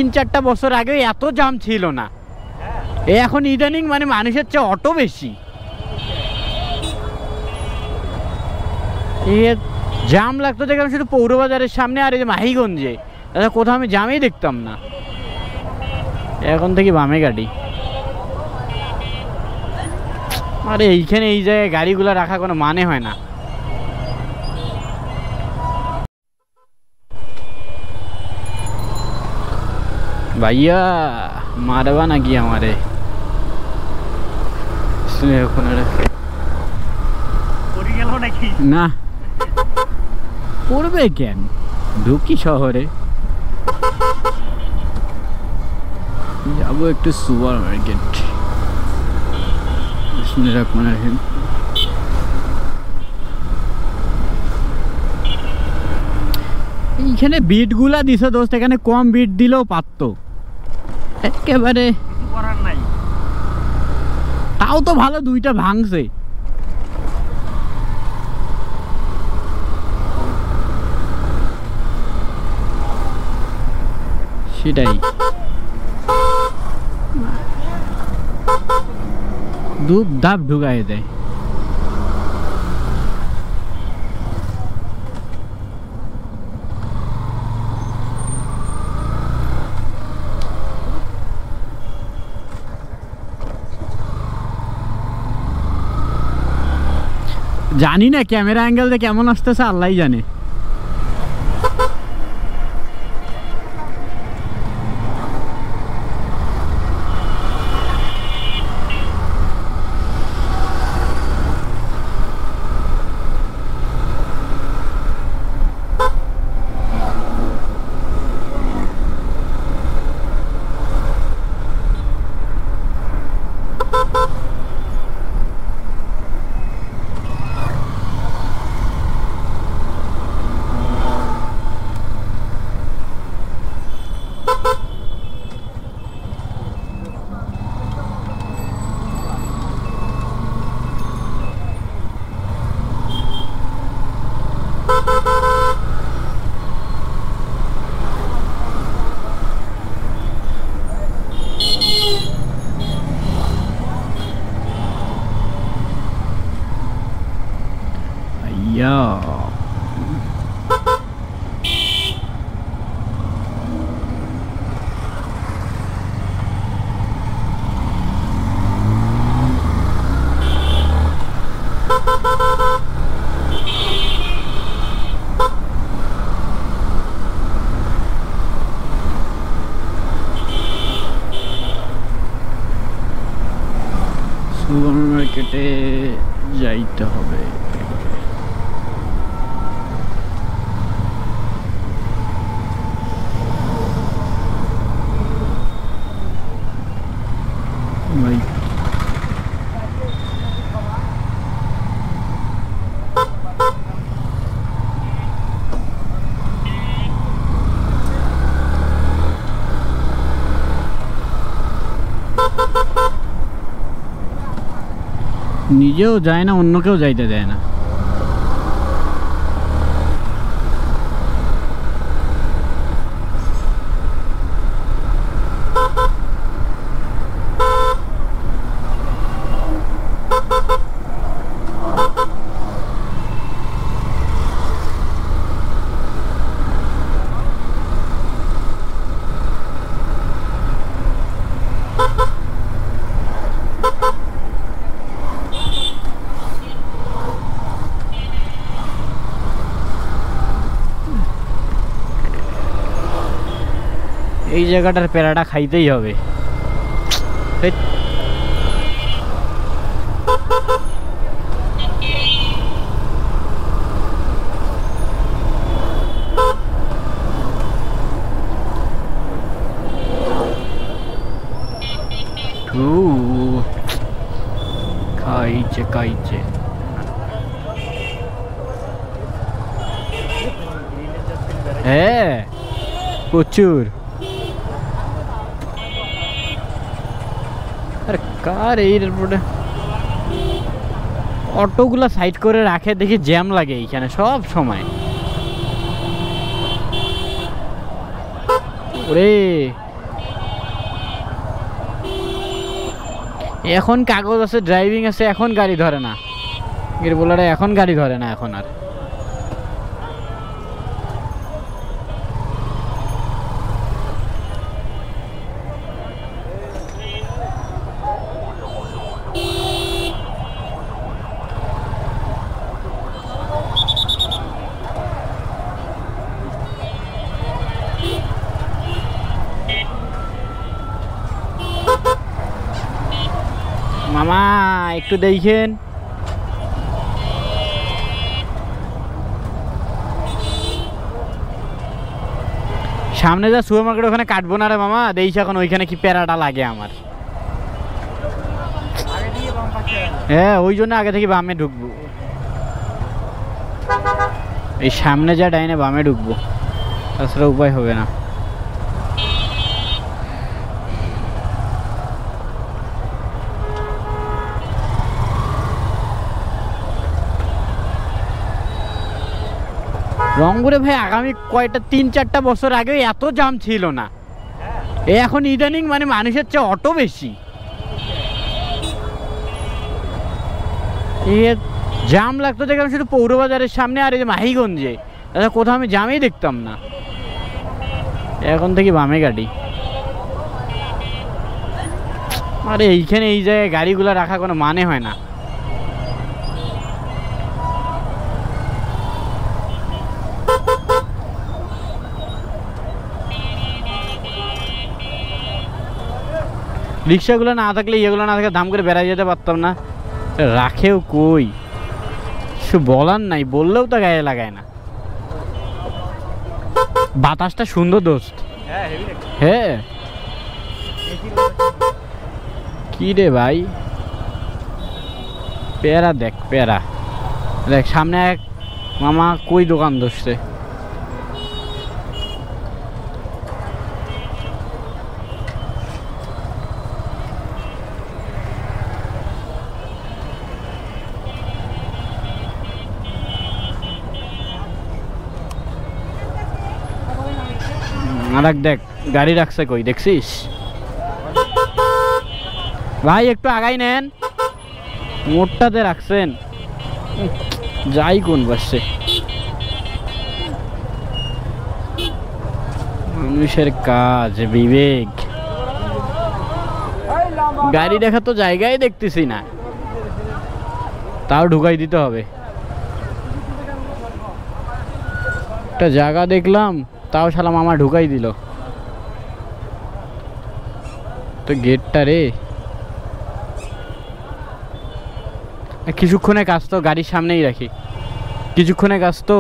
3-4টা বছর আগে এত জাম ছিল না, এখন ইদানিং মানে মানুষের চেয়ে অটো বেশি। জাম লাগতো দেখলাম শুধু পৌরবাজারের সামনে আর এই যে মাহিগঞ্জে, কোথাও আমি জামই দেখতাম না। এখন থেকে বামে গাড়ি। আরে এইখানে এই জায়গায় গাড়িগুলো রাখা কোনো মানে হয় না। ভাইয়া মারবা নাকি আমারে? না পড়বে কেন, ঢুকি শহরে, যাবো একটু সুপার মার্কেট। এইখানে বিট গুলা দিছে দোস্ত, এখানে কম বিট দিলেও পারতো একেবারে, তাও তো ভালো দুইটা ভাঙছে। সেটাই ধূপ ধাপ ঢুকাই দেয়। জানি না ক্যামেরা অ্যাঙ্গেল দিয়ে কেমন আসতেছে আল্লাহই জানে। সুপার মার্কেটে যাইতে হবে। নিজেও যায় না, অন্যকেও যাইতে দেয় না। এই জায়গাটার পেড়াটা খাইতেই হবে। খাইছে খাইছে হ্যাঁ প্রচুর। আরে কার এই রোডে অটোগুলা সাইড করে রাখে, দেখি জ্যাম লাগে এইখানে সব সময়। ওরে এখন কাগজ আছে, ড্রাইভিং আছে, এখন গাড়ি ধরে না। এর বলারে এখন গাড়ি ধরে না এখন আর। মামা একটু দেখেন, সামনে যা সুপার মার্কেট ওখানে কাটবো না রে মামা, দেখছি এখন ওইখানে কি প্যারাটা লাগে আমার। হ্যাঁ ওই জন্য আগে থেকে বামে ঢুকবো, এই সামনে যা ডাইনে বামে ঢুকবো, তাছাড়া উপায় হবে না। রংপুরে ভাই আগামী কয়টা 3-4টা বছর আগে এত জাম ছিল না, এখন ইদানিং মানে মানুষের চেয়ে অটো বেশি। জাম লাগতো দেখলাম শুধু পৌরবাজারের সামনে আর এই যে মাহিগঞ্জে, তাছাড়া কোথাও আমি জামই দেখতাম না। এখন থেকে বামে গাড়ি, আরে এইখানে এই জায়গায় গাড়িগুলো রাখা কোনো মানে হয় না। রিক্সাগুলো না থাকলে, ইয়েগুলো না থাকলে দাম করে বেড়াই যেতে পারতাম না। রাখেও কই, কিছু বলার নাই, বললেও তো গায়ে লাগায় না। বাতাসটা সুন্দর দোস্ত। হ্যাঁ কি রে ভাই, পেয়ারা দেখ, পেয়ারা দেখ সামনে এক মামা কই দোকান ধরছে। আর দেখ গাড়ি রাখছে কই দেখছিস ভাই, একটু আগাই নেন, মোটটাতে রাখছেন, যাই কোন বসছে। মানুষের কাজ বিবেক, গাড়ি দেখা তো জায়গায় দেখতেছি না, তাও ঢুকাই দিতে হবে। একটা জায়গা দেখলাম, তাও শালা মামা ঢুকাই দিল তো গেটটা রে। কিছুক্ষণে কাজ তো, গাড়ির সামনেই রাখি, কিছুক্ষণে কাজ তো।